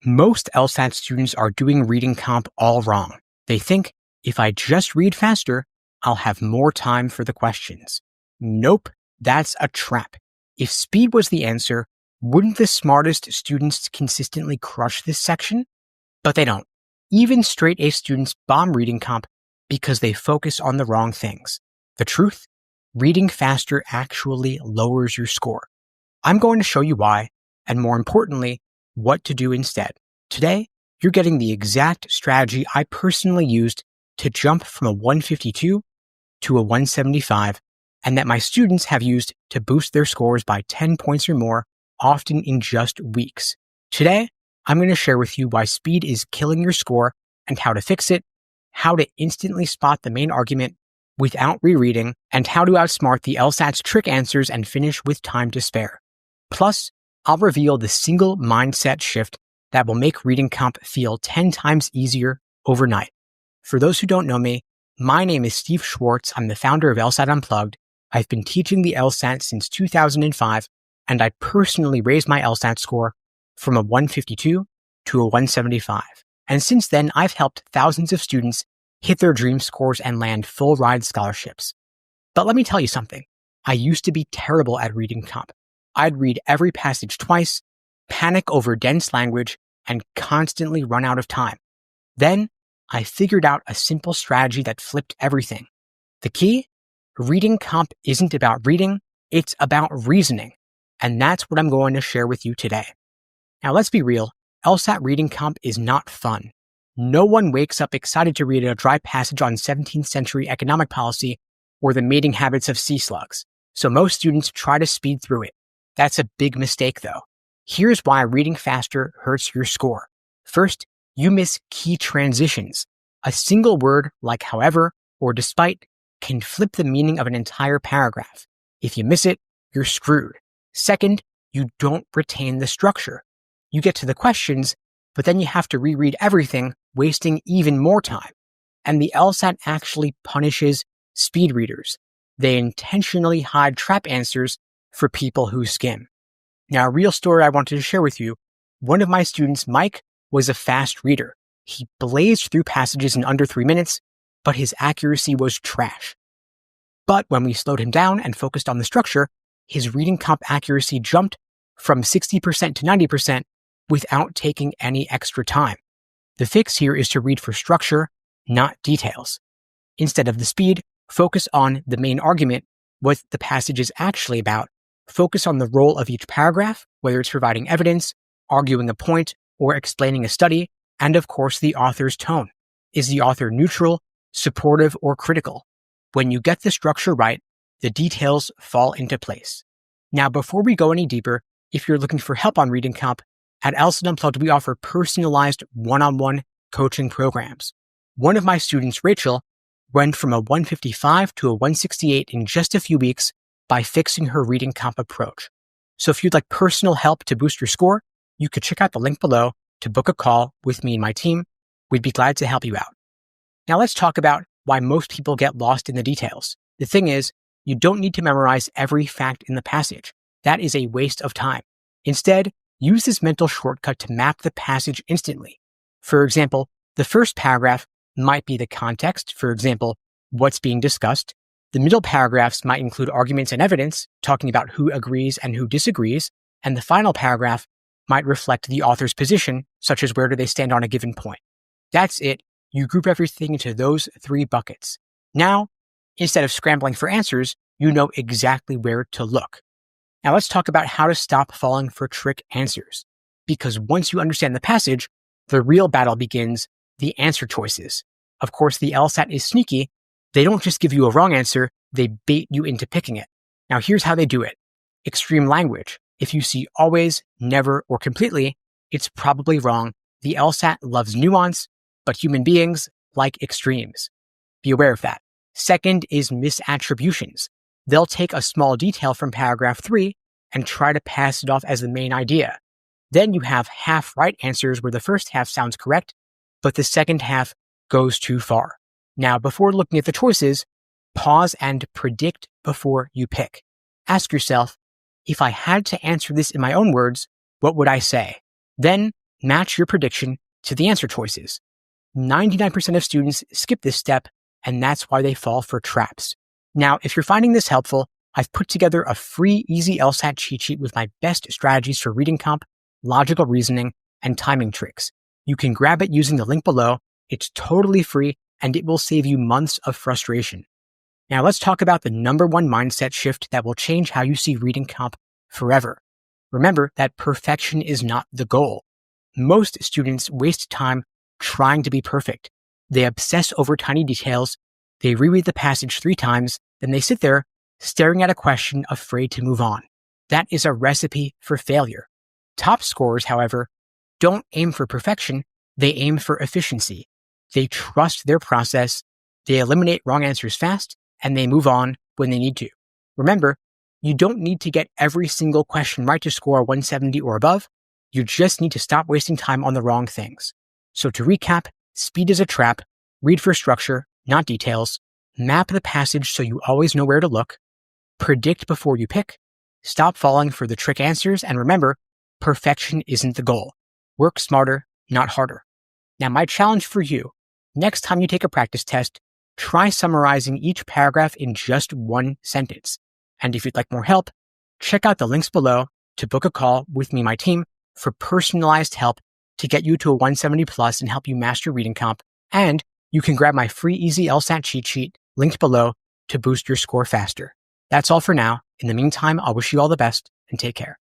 Most LSAT students are doing reading comp all wrong. They think, if I just read faster, I'll have more time for the questions. Nope, that's a trap. If speed was the answer, wouldn't the smartest students consistently crush this section? But they don't. Even straight A students bomb reading comp because they focus on the wrong things. The truth? Reading faster actually lowers your score. I'm going to show you why, and more importantly, what to do instead. Today, you're getting the exact strategy I personally used to jump from a 152 to a 175, and that my students have used to boost their scores by 10 points or more, often in just weeks. Today, I'm going to share with you why speed is killing your score and how to fix it, how to instantly spot the main argument without rereading, and how to outsmart the LSAT's trick answers and finish with time to spare. Plus, I'll reveal the single mindset shift that will make reading comp feel 10 times easier overnight. For those who don't know me, my name is Steve Schwartz. I'm the founder of LSAT Unplugged. I've been teaching the LSAT since 2005, and I personally raised my LSAT score from a 152 to a 175. And since then, I've helped thousands of students hit their dream scores and land full ride scholarships. But let me tell you something. I used to be terrible at reading comp. I'd read every passage twice, panic over dense language, and constantly run out of time. Then, I figured out a simple strategy that flipped everything. The key? Reading comp isn't about reading, it's about reasoning. And that's what I'm going to share with you today. Now let's be real, LSAT reading comp is not fun. No one wakes up excited to read a dry passage on 17th century economic policy or the mating habits of sea slugs. So most students try to speed through it. That's a big mistake though. Here's why reading faster hurts your score. First, you miss key transitions. A single word like however or despite can flip the meaning of an entire paragraph. If you miss it, you're screwed. Second, you don't retain the structure. You get to the questions, but then you have to reread everything, wasting even more time. And the LSAT actually punishes speed readers. They intentionally hide trap answers for people who skim. Now, a real story I wanted to share with you. One of my students, Mike, was a fast reader. He blazed through passages in under 3 minutes, but his accuracy was trash. But when we slowed him down and focused on the structure, his reading comp accuracy jumped from 60% to 90% without taking any extra time. The fix here is to read for structure, not details. Instead of the speed, focus on the main argument, what the passage is actually about. Focus on the role of each paragraph, whether it's providing evidence, arguing a point, or explaining a study, and of course the author's tone. Is the author neutral, supportive, or critical? When you get the structure right, the details fall into place. Now, before we go any deeper, if you're looking for help on reading comp, at LSAT Unplugged, we offer personalized one-on-one coaching programs. One of my students, Rachel, went from a 155 to a 168 in just a few weeks by fixing her reading comp approach. So if you'd like personal help to boost your score, you could check out the link below to book a call with me and my team. We'd be glad to help you out. Now let's talk about why most people get lost in the details. The thing is, you don't need to memorize every fact in the passage. That is a waste of time. Instead, use this mental shortcut to map the passage instantly. For example, the first paragraph might be the context, for example, what's being discussed. The middle paragraphs might include arguments and evidence, talking about who agrees and who disagrees, and the final paragraph might reflect the author's position, such as where do they stand on a given point. That's it. You group everything into those 3 buckets. Now, instead of scrambling for answers, you know exactly where to look. Now let's talk about how to stop falling for trick answers. Because once you understand the passage, the real battle begins, the answer choices. Of course, the LSAT is sneaky. They don't just give you a wrong answer, they bait you into picking it. Now here's how they do it. Extreme language. If you see always, never, or completely, it's probably wrong. The LSAT loves nuance, but human beings like extremes. Be aware of that. Second is misattributions. They'll take a small detail from paragraph 3 and try to pass it off as the main idea. Then you have half right answers where the first half sounds correct, but the second half goes too far. Now, before looking at the choices, pause and predict before you pick. Ask yourself, if I had to answer this in my own words, what would I say? Then match your prediction to the answer choices. 99% of students skip this step, and that's why they fall for traps. Now, if you're finding this helpful, I've put together a free, easy LSAT cheat sheet with my best strategies for reading comp, logical reasoning, and timing tricks. You can grab it using the link below. It's totally free, and it will save you months of frustration. Now, let's talk about the number one mindset shift that will change how you see reading comp forever. Remember that perfection is not the goal. Most students waste time trying to be perfect. They obsess over tiny details, they reread the passage 3 times, then they sit there staring at a question afraid to move on. That is a recipe for failure. Top scorers, however, don't aim for perfection, they aim for efficiency. They trust their process, they eliminate wrong answers fast, and they move on when they need to. Remember, you don't need to get every single question right to score 170 or above. You just need to stop wasting time on the wrong things. So to recap, speed is a trap, read for structure, not details, map the passage so you always know where to look, predict before you pick, stop falling for the trick answers, and remember, perfection isn't the goal. Work smarter, not harder. Now, my challenge for you, next time you take a practice test, try summarizing each paragraph in just 1 sentence. And if you'd like more help, check out the links below to book a call with me and my team for personalized help to get you to a 170 plus and help you master reading comp. And you can grab my free easy LSAT cheat sheet linked below to boost your score faster. That's all for now. In the meantime, I'll wish you all the best and take care.